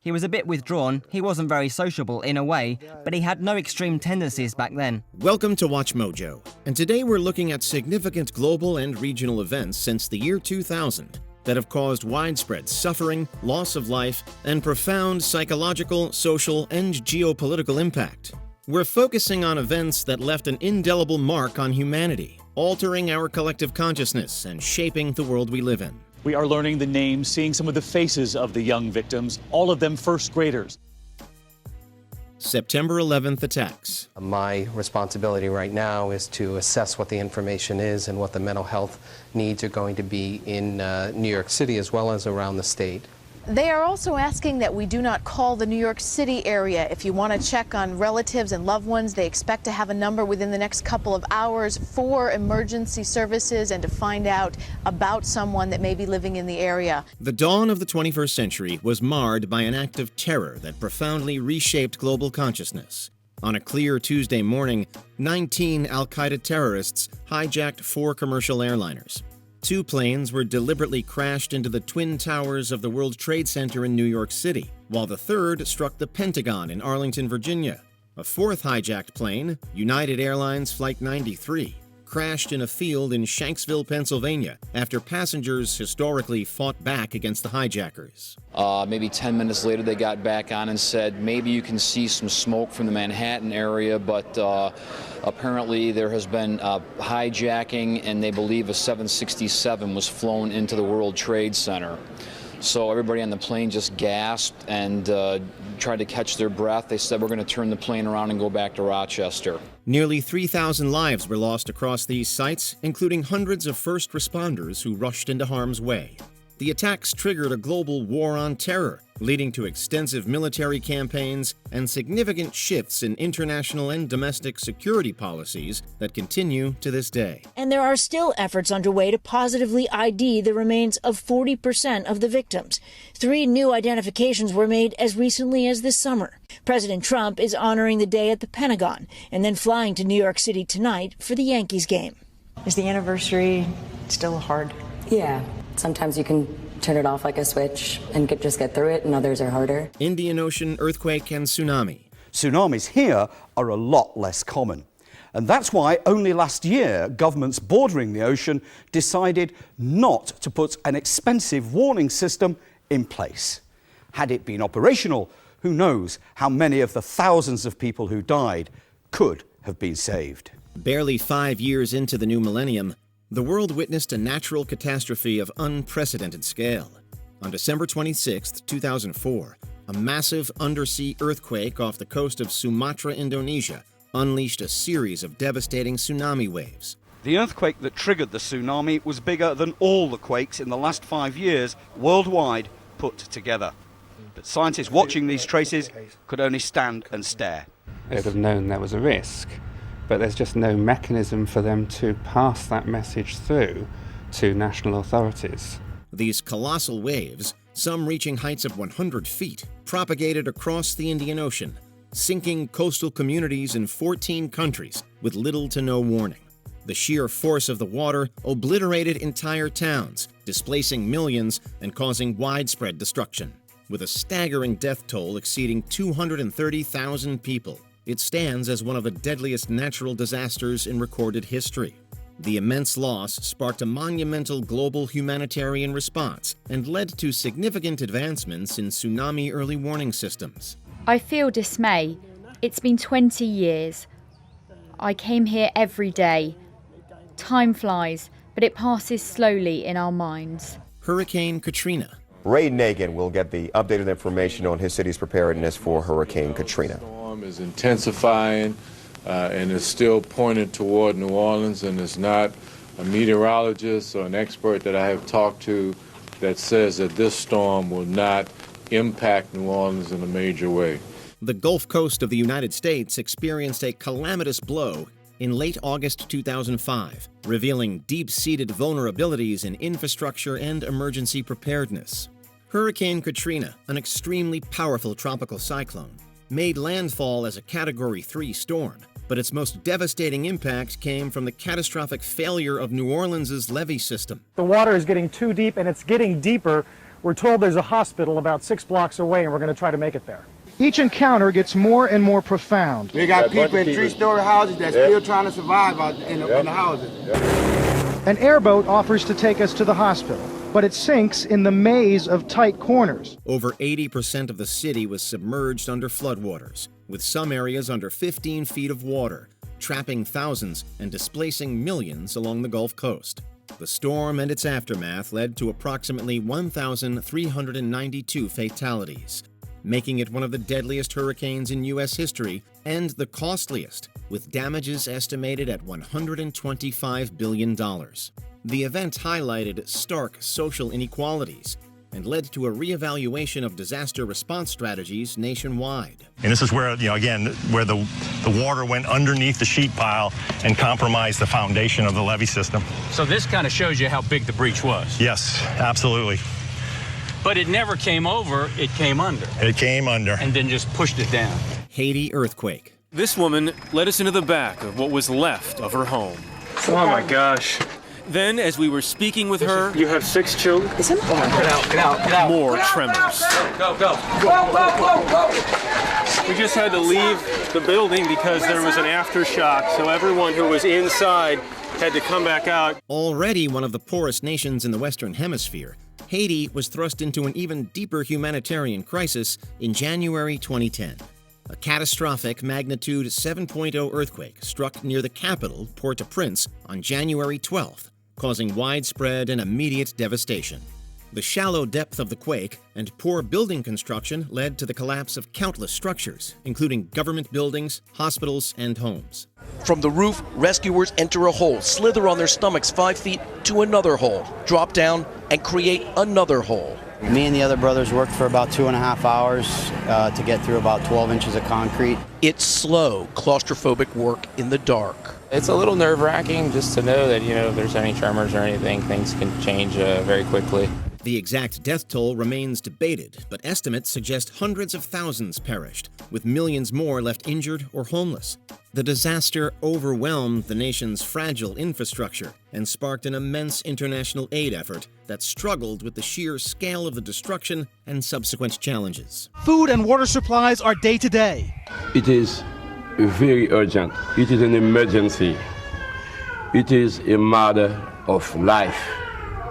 He was a bit withdrawn, he wasn't very sociable in a way, but he had no extreme tendencies back then. Welcome to Watch Mojo, and today we're looking at significant global and regional events since the year 2000 that have caused widespread suffering, loss of life, and profound psychological, social, and geopolitical impact. We're focusing on events that left an indelible mark on humanity, altering our collective consciousness and shaping the world we live in. We are learning the names, seeing some of the faces of the young victims, all of them first graders. September 11th attacks. My responsibility right now is to assess what the information is and what the mental health needs are going to be in New York City as well as around the state. They are also asking that we do not call the New York City area. If you want to check on relatives and loved ones, they expect to have a number within the next couple of hours for emergency services and to find out about someone that may be living in the area. The dawn of the 21st century was marred by an act of terror that profoundly reshaped global consciousness. On a clear Tuesday morning, 19 al-Qaeda terrorists hijacked 4 commercial airliners. 2 planes were deliberately crashed into the Twin Towers of the World Trade Center in New York City, while the third struck the Pentagon in Arlington, Virginia. A 4th hijacked plane, United Airlines Flight 93, crashed in a field in Shanksville, Pennsylvania, after passengers historically fought back against the hijackers. Maybe 10 minutes later, they got back on and said, maybe you can see some smoke from the Manhattan area, but apparently there has been hijacking, and they believe a 767 was flown into the World Trade Center. So everybody on the plane just gasped and tried to catch their breath. They said, we're going to turn the plane around and go back to Rochester. Nearly 3,000 lives were lost across these sites, including hundreds of first responders who rushed into harm's way. The attacks triggered a global war on terror, leading to extensive military campaigns and significant shifts in international and domestic security policies that continue to this day. And there are still efforts underway to positively ID the remains of 40% of the victims. 3 new identifications were made as recently as this summer. President Trump is honoring the day at the Pentagon and then flying to New York City tonight for the Yankees game. Is the anniversary still hard? Yeah. Sometimes you can turn it off like a switch and just get through it, and others are harder. Indian Ocean earthquake and tsunami. Tsunamis here are a lot less common. And that's why only last year governments bordering the ocean decided not to put an expensive warning system in place. Had it been operational, who knows how many of the thousands of people who died could have been saved. Barely 5 years into the new millennium, the world witnessed a natural catastrophe of unprecedented scale. On December 26, 2004, a massive undersea earthquake off the coast of Sumatra, Indonesia, unleashed a series of devastating tsunami waves. The earthquake that triggered the tsunami was bigger than all the quakes in the last 5 years worldwide put together. But scientists watching these traces could only stand and stare. They would have known there was a risk, but there's just no mechanism for them to pass that message through to national authorities. These colossal waves, some reaching heights of 100 feet, propagated across the Indian Ocean, sinking coastal communities in 14 countries with little to no warning. The sheer force of the water obliterated entire towns, displacing millions and causing widespread destruction. With a staggering death toll exceeding 230,000 people, it stands as one of the deadliest natural disasters in recorded history. The immense loss sparked a monumental global humanitarian response and led to significant advancements in tsunami early warning systems. I feel dismay. It's been 20 years. I came here every day. Time flies, but it passes slowly in our minds. Hurricane Katrina. Ray Nagin will get the updated information on his city's preparedness for Hurricane Katrina. The storm is intensifying and is still pointed toward New Orleans, and it's not a meteorologist or an expert that I have talked to that says that this storm will not impact New Orleans in a major way. The Gulf Coast of the United States experienced a calamitous blow in late August 2005, revealing deep-seated vulnerabilities in infrastructure and emergency preparedness. Hurricane Katrina, an extremely powerful tropical cyclone, made landfall as a Category 3 storm, but its most devastating impact came from the catastrophic failure of New Orleans' levee system. The water is getting too deep, and it's getting deeper We're told there's a hospital about 6 blocks away, and we're going to try to make it there. Each encounter gets more and more profound. We got people in 3-story houses that's still trying to survive out in the houses. An airboat offers to take us to the hospital, but it sinks in the maze of tight corners. Over 80% of the city was submerged under floodwaters, with some areas under 15 feet of water, trapping thousands and displacing millions along the Gulf Coast. The storm and its aftermath led to approximately 1,392 fatalities, making it one of the deadliest hurricanes in U.S. history and the costliest, with damages estimated at $125 billion. The event highlighted stark social inequalities and led to a reevaluation of disaster response strategies nationwide. And this is where, again, where the water went underneath the sheet pile and compromised the foundation of the levee system. So this kind of shows you how big the breach was. Yes, absolutely. But it never came over, it came under. It came under. And then just pushed it down. Haiti earthquake. This woman led us into the back of what was left of her home. Oh my gosh. Then, as we were speaking with her, you have 6 children? Get out. More tremors. Go. We just had to leave the building because there was an aftershock, so everyone who was inside had to come back out. Already one of the poorest nations in the Western Hemisphere, Haiti was thrust into an even deeper humanitarian crisis in January 2010. A catastrophic magnitude 7.0 earthquake struck near the capital, Port-au-Prince, on January 12th, causing widespread and immediate devastation. The shallow depth of the quake and poor building construction led to the collapse of countless structures, including government buildings, hospitals, and homes. From the roof, rescuers enter a hole, slither on their stomachs 5 feet to another hole, drop down, and create another hole. Me and the other brothers worked for about 2.5 hours to get through about 12 inches of concrete. It's slow, claustrophobic work in the dark. It's a little nerve-wracking just to know that, if there's any tremors or anything, things can change very quickly. The exact death toll remains debated, but estimates suggest hundreds of thousands perished, with millions more left injured or homeless. The disaster overwhelmed the nation's fragile infrastructure and sparked an immense international aid effort that struggled with the sheer scale of the destruction and subsequent challenges. Food and water supplies are day to day. It is very urgent. It is an emergency. It is a matter of life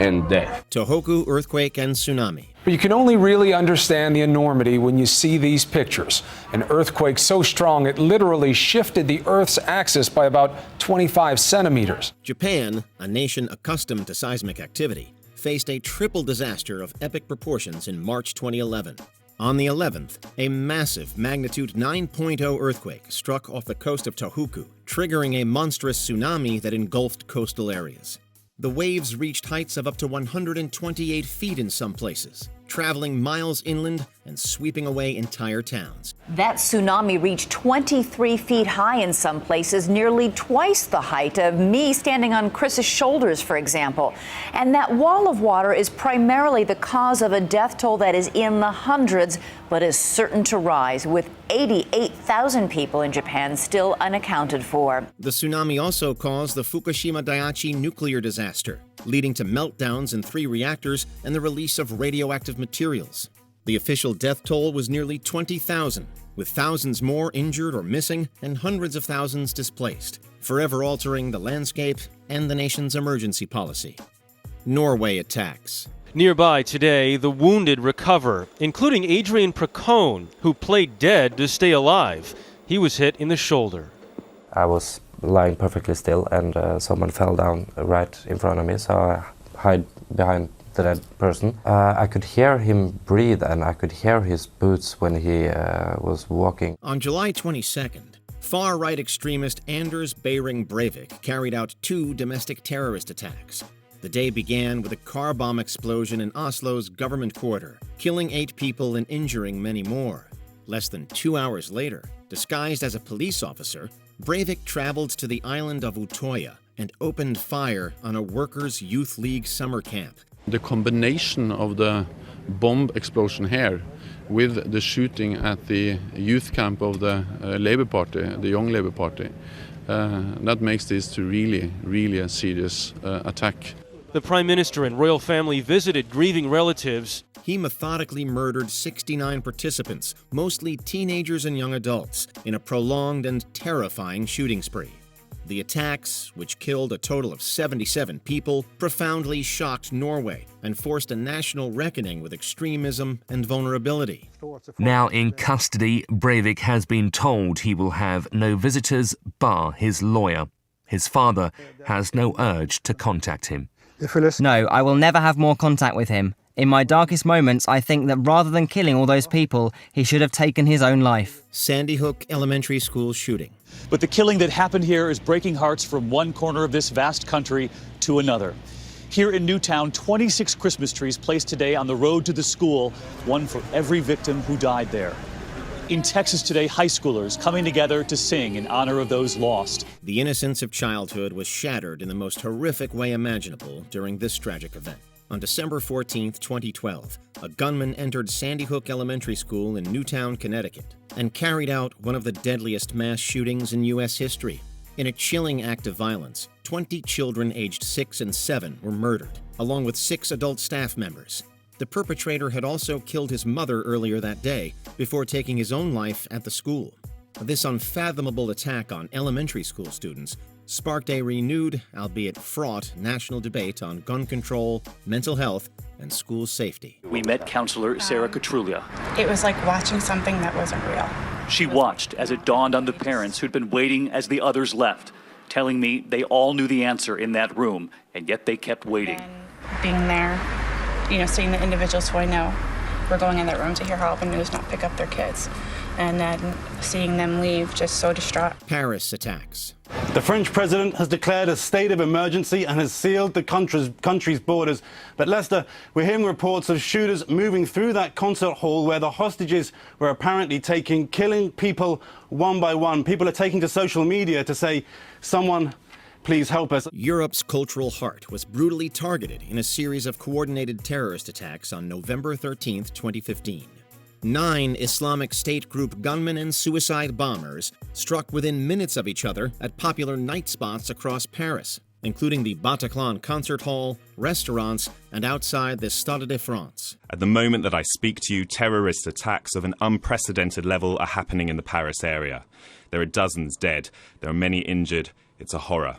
and death. Tōhoku earthquake and tsunami. But you can only really understand the enormity when you see these pictures. An earthquake so strong it literally shifted the Earth's axis by about 25 centimeters. Japan, a nation accustomed to seismic activity, faced a triple disaster of epic proportions in March 2011. On the 11th, a massive magnitude 9.0 earthquake struck off the coast of Tōhoku, triggering a monstrous tsunami that engulfed coastal areas. The waves reached heights of up to 128 feet in some places, traveling miles inland and sweeping away entire towns. That tsunami reached 23 feet high in some places, nearly twice the height of me standing on Chris's shoulders, for example. And that wall of water is primarily the cause of a death toll that is in the hundreds, but is certain to rise, with 88,000 people in Japan still unaccounted for. The tsunami also caused the Fukushima Daiichi nuclear disaster, leading to meltdowns in 3 reactors and the release of radioactive materials. The official death toll was nearly 20,000, with thousands more injured or missing and hundreds of thousands displaced, forever altering the landscape and the nation's emergency policy. Norway attacks. Nearby today, the wounded recover, including Adrian Procone, who played dead to stay alive. He was hit in the shoulder. I was lying perfectly still and someone fell down right in front of me, so I hid behind the dead person. I could hear him breathe and I could hear his boots when he was walking. On July 22nd, far-right extremist Anders Behring Breivik carried out 2 domestic terrorist attacks. The day began with a car bomb explosion in Oslo's government quarter, killing 8 people and injuring many more. Less than 2 hours later, disguised as a police officer, Breivik traveled to the island of Utøya and opened fire on a workers' youth league summer camp. The combination of the bomb explosion here with the shooting at the youth camp of the Labour Party, the Young Labour Party, that makes this really a serious attack. The Prime Minister and royal family visited grieving relatives. he methodically murdered 69 participants, mostly teenagers and young adults, in a prolonged and terrifying shooting spree. The attacks, which killed a total of 77 people, profoundly shocked Norway and forced a national reckoning with extremism and vulnerability. Now in custody, Breivik has been told he will have no visitors bar his lawyer. His father has no urge to contact him. No, I will never have more contact with him. In my darkest moments, I think that rather than killing all those people, he should have taken his own life. Sandy Hook Elementary School shooting. But the killing that happened here is breaking hearts from one corner of this vast country to another. Here in Newtown, 26 Christmas trees placed today on the road to the school, one for every victim who died there. In Texas today, high schoolers coming together to sing in honor of those lost. The innocence of childhood was shattered in the most horrific way imaginable during this tragic event. On December 14, 2012, a gunman entered Sandy Hook Elementary School in Newtown, Connecticut, and carried out one of the deadliest mass shootings in U.S. history. In a chilling act of violence, 20 children aged 6 and 7 were murdered, along with 6 adult staff members. The perpetrator had also killed his mother earlier that day before taking his own life at the school. This unfathomable attack on elementary school students sparked a renewed, albeit fraught, national debate on gun control, mental health, and school safety. We met counselor Sarah Katrina. It was like watching something that wasn't real. She watched as it dawned on the parents who'd been waiting as the others left, telling me they all knew the answer in that room, and yet they kept waiting. And being there, seeing the individuals who I know were going in that room to hear horrible news, not pick up their kids, and then seeing them leave, just so distraught. Paris attacks. The French president has declared a state of emergency and has sealed the country's borders. But Lester, we're hearing reports of shooters moving through that concert hall where the hostages were apparently killing people one by one. People are taking to social media to say, someone, please help us. Europe's cultural heart was brutally targeted in a series of coordinated terrorist attacks on November 13, 2015. 9 Islamic State group gunmen and suicide bombers struck within minutes of each other at popular night spots across Paris, including the Bataclan concert hall, restaurants, and outside the Stade de France. At the moment that I speak to you, terrorist attacks of an unprecedented level are happening in the Paris area. There are dozens dead. There are many injured. It's a horror.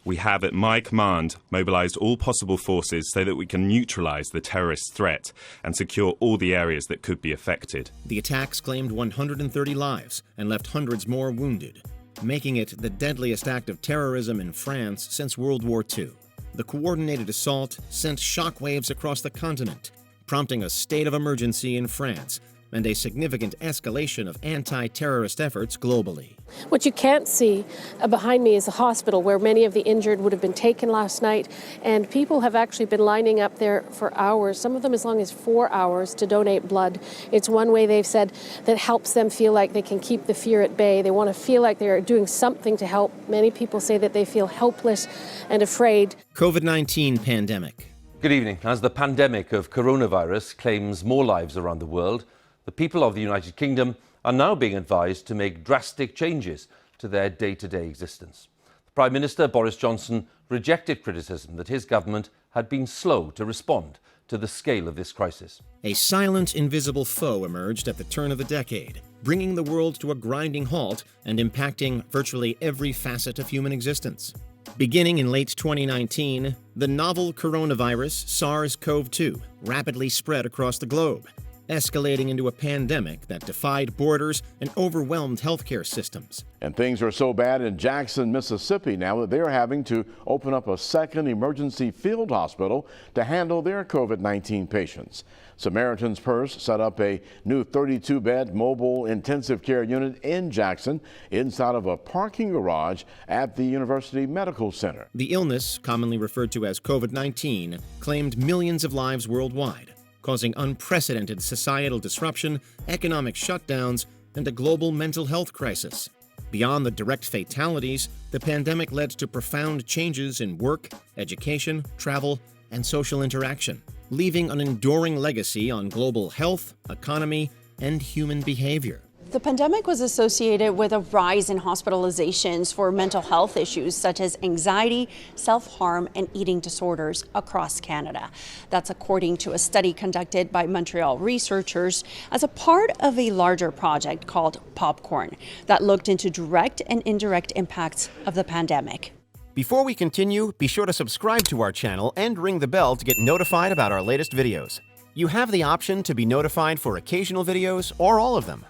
We have, at my command, mobilized all possible forces so that we can neutralize the terrorist threat and secure all the areas that could be affected. The attacks claimed 130 lives and left hundreds more wounded, making it the deadliest act of terrorism in France since World War II. The coordinated assault sent shockwaves across the continent, prompting a state of emergency in France and a significant escalation of anti-terrorist efforts globally. What you can't see behind me is a hospital where many of the injured would have been taken last night, and people have actually been lining up there for hours, some of them as long as 4 hours, to donate blood. It's one way they've said that helps them feel like they can keep the fear at bay. They want to feel like they're doing something to help. Many people say that they feel helpless and afraid. COVID-19 pandemic. Good evening. As the pandemic of coronavirus claims more lives around the world, the people of the United Kingdom are now being advised to make drastic changes to their day-to-day existence. The Prime Minister, Boris Johnson, rejected criticism that his government had been slow to respond to the scale of this crisis. A silent, invisible foe emerged at the turn of the decade, bringing the world to a grinding halt and impacting virtually every facet of human existence. Beginning in late 2019, the novel coronavirus SARS-CoV-2 rapidly spread across the globe, escalating into a pandemic that defied borders and overwhelmed healthcare systems. And things are so bad in Jackson, Mississippi now that they're having to open up a second emergency field hospital to handle their COVID-19 patients. Samaritan's Purse set up a new 32-bed mobile intensive care unit in Jackson inside of a parking garage at the University Medical Center. The illness, commonly referred to as COVID-19, claimed millions of lives worldwide, causing unprecedented societal disruption, economic shutdowns, and a global mental health crisis. Beyond the direct fatalities, the pandemic led to profound changes in work, education, travel, and social interaction, leaving an enduring legacy on global health, economy, and human behavior. The pandemic was associated with a rise in hospitalizations for mental health issues such as anxiety, self-harm, and eating disorders across Canada. That's according to a study conducted by Montreal researchers as a part of a larger project called Popcorn that looked into direct and indirect impacts of the pandemic. Before we continue, be sure to subscribe to our channel and ring the bell to get notified about our latest videos. You have the option to be notified for occasional videos or all of them.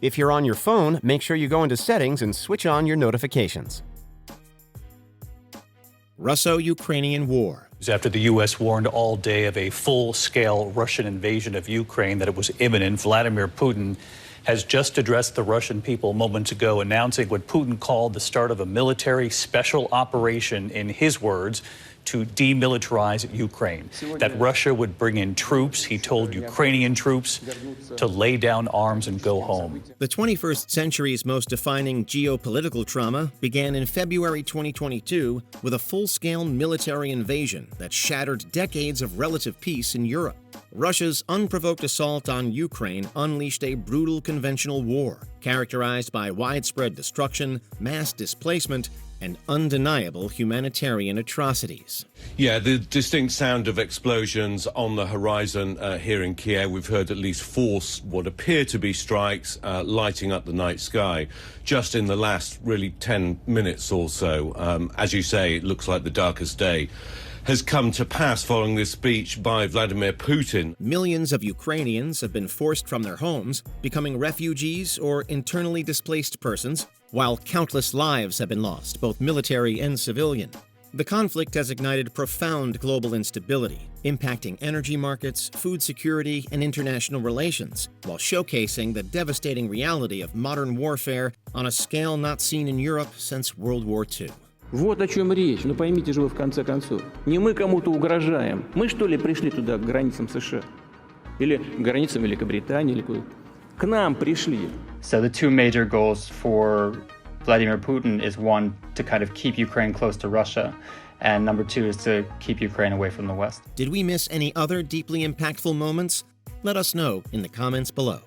If you're on your phone, make sure you go into Settings and switch on your notifications. Russo-Ukrainian War. After the U.S. warned all day of a full-scale Russian invasion of Ukraine, that it was imminent, Vladimir Putin has just addressed the Russian people moments ago, announcing what Putin called the start of a military special operation, in his words, to demilitarize Ukraine. That Russia would bring in troops. He told Ukrainian troops to lay down arms and go home. The 21st century's most defining geopolitical trauma began in February 2022 with a full-scale military invasion that shattered decades of relative peace in Europe. Russia's unprovoked assault on Ukraine unleashed a brutal conventional war, characterized by widespread destruction, mass displacement, and undeniable humanitarian atrocities. Yeah, the distinct sound of explosions on the horizon here in Kiev. We've heard at least 4 what appear to be strikes lighting up the night sky just in the last really 10 minutes or so. As you say, it looks like the darkest day has come to pass following this speech by Vladimir Putin. Millions of Ukrainians have been forced from their homes, becoming refugees or internally displaced persons, while countless lives have been lost, both military and civilian. The conflict has ignited profound global instability, impacting energy markets, food security, and international relations, while showcasing the devastating reality of modern warfare on a scale not seen in Europe since World War II. Вот о чем речь. Ну поймите же вы в конце концов. Не мы кому-то угрожаем. Мы что ли пришли туда, к границам США? Или к границам Великобритании, или куда? К нам пришли. So the two major goals for Vladimir Putin is one, to kind of keep Ukraine close to Russia, and number 2 is to keep Ukraine away from the West. Did we miss any other deeply impactful moments? Let us know in the comments below.